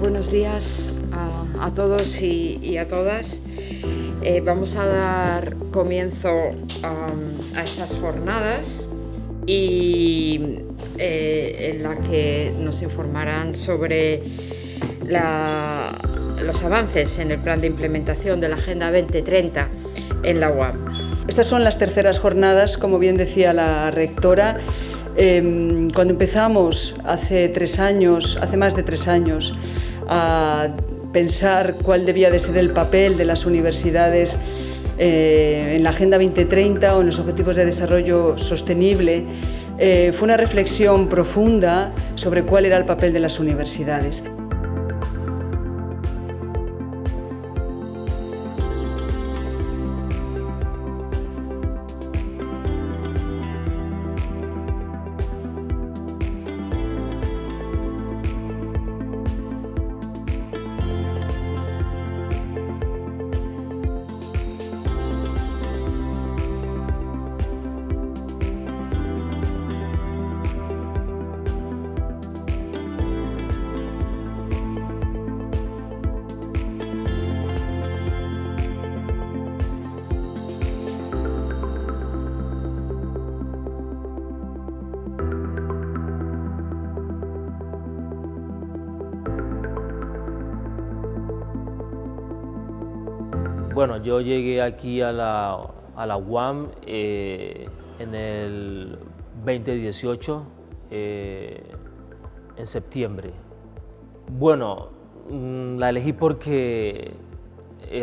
Buenos días a todos y a todas. Vamos a dar comienzo a estas jornadas y en la que nos informarán sobre los avances en el plan de implementación de la Agenda 2030 en la UAM. Estas son las terceras jornadas, como bien decía la rectora. Cuando empezamos hace más de 3 años, a pensar cuál debía de ser el papel de las universidades en la Agenda 2030 o en los Objetivos de Desarrollo Sostenible, fue una reflexión profunda sobre cuál era el papel de las universidades. Bueno, yo llegué aquí a la UAM en el 2018, en septiembre. Bueno, la elegí porque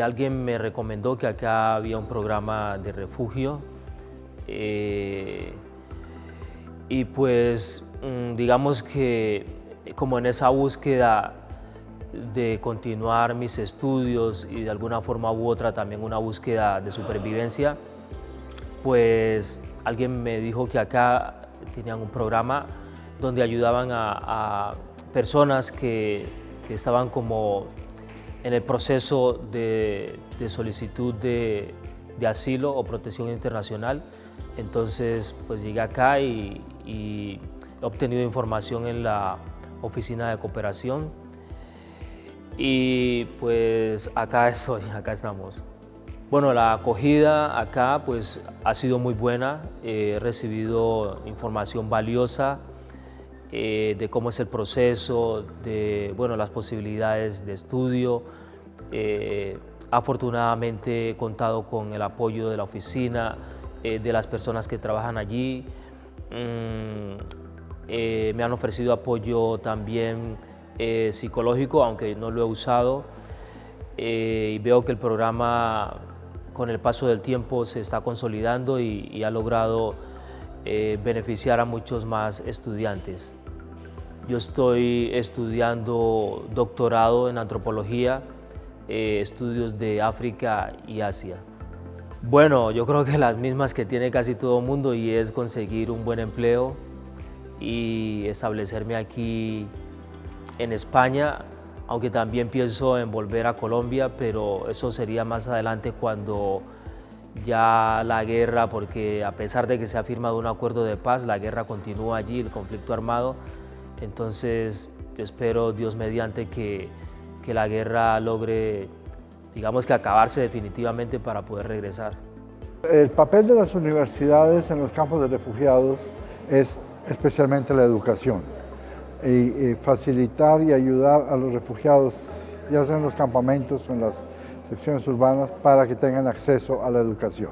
alguien me recomendó que acá había un programa de refugio y pues digamos que como en esa búsqueda de continuar mis estudios y de alguna forma u otra también una búsqueda de supervivencia, pues alguien me dijo que acá tenían un programa donde ayudaban a personas que estaban como en el proceso de solicitud de asilo o protección internacional. Entonces pues llegué acá y he obtenido información en la oficina de cooperación. Y pues acá estamos. Bueno, la acogida acá pues ha sido muy buena, he recibido información valiosa de cómo es el proceso, de las posibilidades de estudio. Afortunadamente he contado con el apoyo de la oficina, de las personas que trabajan allí. Me han ofrecido apoyo también psicológico, aunque no lo he usado, y veo que el programa con el paso del tiempo se está consolidando y ha logrado beneficiar a muchos más estudiantes. Yo estoy estudiando doctorado en antropología, estudios de África y Asia. Bueno, yo creo que las mismas que tiene casi todo el mundo, y es conseguir un buen empleo y establecerme aquí en España, aunque también pienso en volver a Colombia, pero eso sería más adelante cuando ya la guerra, porque a pesar de que se ha firmado un acuerdo de paz, la guerra continúa allí, el conflicto armado. Entonces yo espero, Dios mediante, que la guerra logre, digamos que acabarse definitivamente para poder regresar. El papel de las universidades en los campos de refugiados es especialmente la educación. Y facilitar y ayudar a los refugiados, ya sea en los campamentos o en las secciones urbanas, para que tengan acceso a la educación.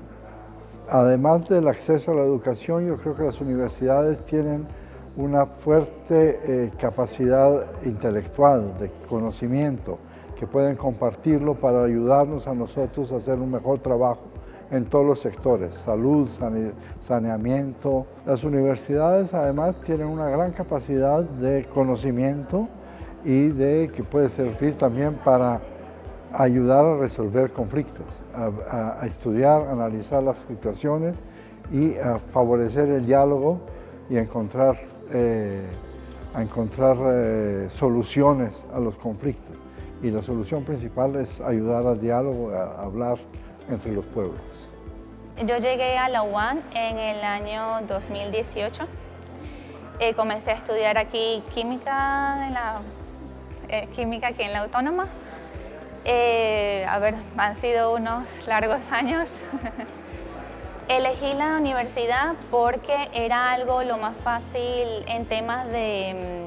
Además del acceso a la educación, yo creo que las universidades tienen una fuerte capacidad intelectual, de conocimiento, que pueden compartirlo para ayudarnos a nosotros a hacer un mejor trabajo en todos los sectores, salud, saneamiento. Las universidades además tienen una gran capacidad de conocimiento y que puede servir también para ayudar a resolver conflictos, a estudiar, analizar las situaciones y a favorecer el diálogo y a encontrar soluciones a los conflictos. Y la solución principal es ayudar al diálogo, a hablar entre los pueblos. Yo llegué a la UAN en el año 2018. Comencé a estudiar aquí química, química aquí en la Autónoma. Han sido unos largos años. Elegí la universidad porque era algo lo más fácil en temas de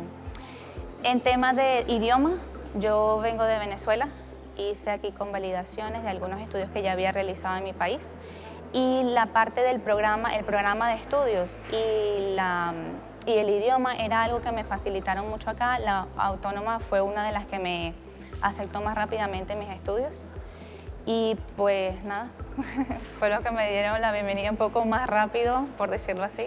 idioma. Yo vengo de Venezuela, hice aquí convalidaciones de algunos estudios que ya había realizado en mi país, y la parte del programa, el programa de estudios y el idioma era algo que me facilitaron mucho acá. La Autónoma fue una de las que me aceptó más rápidamente mis estudios. Y pues nada, fue lo que me dieron la bienvenida un poco más rápido, por decirlo así.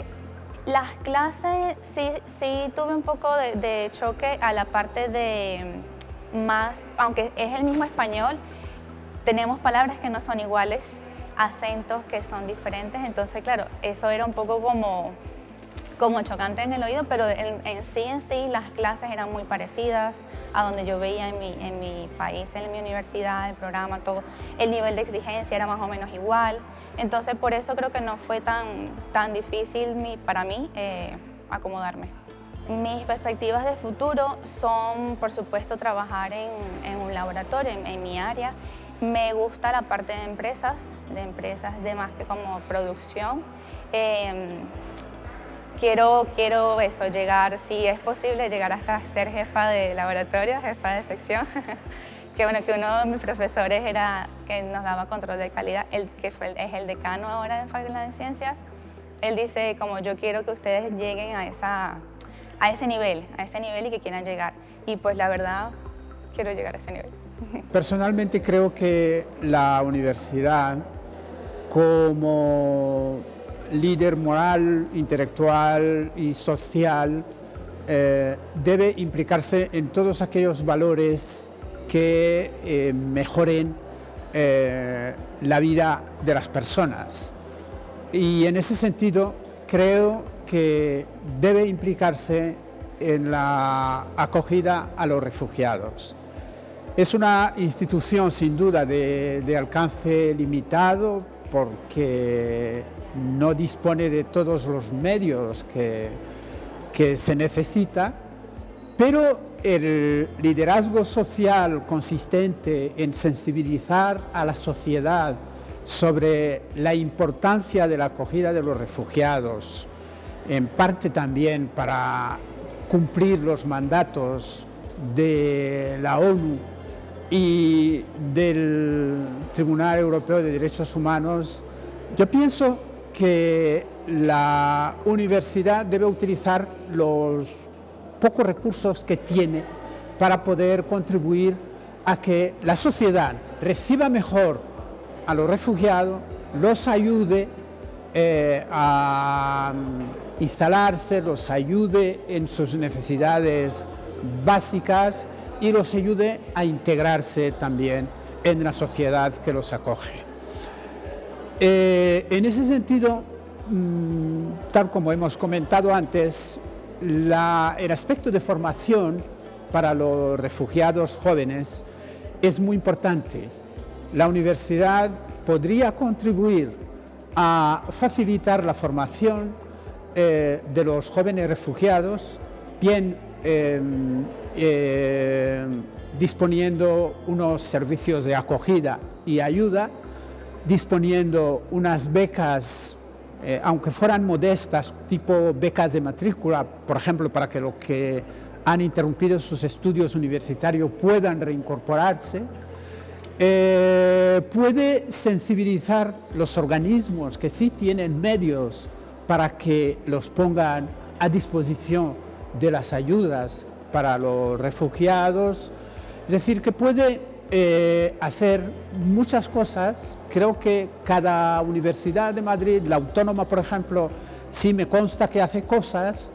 Las clases sí tuve un poco de choque a la parte de más, aunque es el mismo español, tenemos palabras que no son iguales, acentos que son diferentes, entonces claro, eso era un poco como chocante en el oído, pero en sí las clases eran muy parecidas a donde yo veía en mi país, en mi universidad, el programa, todo. El nivel de exigencia era más o menos igual, entonces por eso creo que no fue tan difícil para mí acomodarme. Mis perspectivas de futuro son, por supuesto, trabajar en un laboratorio, en mi área. Me gusta la parte de empresas de más que como producción. Quiero eso, llegar, si es posible, llegar hasta ser jefa de laboratorio, jefa de sección. que uno de mis profesores que nos daba control de calidad, es el decano ahora de Facultad de Ciencias. Él dice, como yo quiero que ustedes lleguen a ese nivel y que quieran llegar. Y pues la verdad, quiero llegar a ese nivel. Personalmente creo que la universidad, como líder moral, intelectual y social, debe implicarse en todos aquellos valores que mejoren la vida de las personas. Y en ese sentido creo que debe implicarse en la acogida a los refugiados. Es una institución sin duda de alcance limitado porque no dispone de todos los medios que se necesita, pero el liderazgo social consistente en sensibilizar a la sociedad sobre la importancia de la acogida de los refugiados, en parte también para cumplir los mandatos de la ONU y del Tribunal Europeo de Derechos Humanos, yo pienso que la universidad debe utilizar los pocos recursos que tiene para poder contribuir a que la sociedad reciba mejor a los refugiados, los ayude a instalarse, los ayude en sus necesidades básicas y los ayude a integrarse también en la sociedad que los acoge. En ese sentido, tal como hemos comentado antes, el aspecto de formación para los refugiados jóvenes es muy importante. La universidad podría contribuir a facilitar la formación de los jóvenes refugiados, bien disponiendo unos servicios de acogida y ayuda, disponiendo unas becas, aunque fueran modestas, tipo becas de matrícula, por ejemplo, para que los que han interrumpido sus estudios universitarios puedan reincorporarse. Puede sensibilizar los organismos que sí tienen medios para que los pongan a disposición de las ayudas para los refugiados. Es decir, que puede hacer muchas cosas. Creo que cada Universidad de Madrid, la Autónoma, por ejemplo, sí me consta que hace cosas,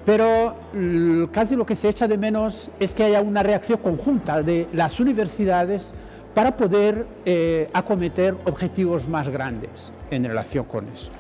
pero casi lo que se echa de menos es que haya una reacción conjunta de las universidades para poder acometer objetivos más grandes en relación con eso.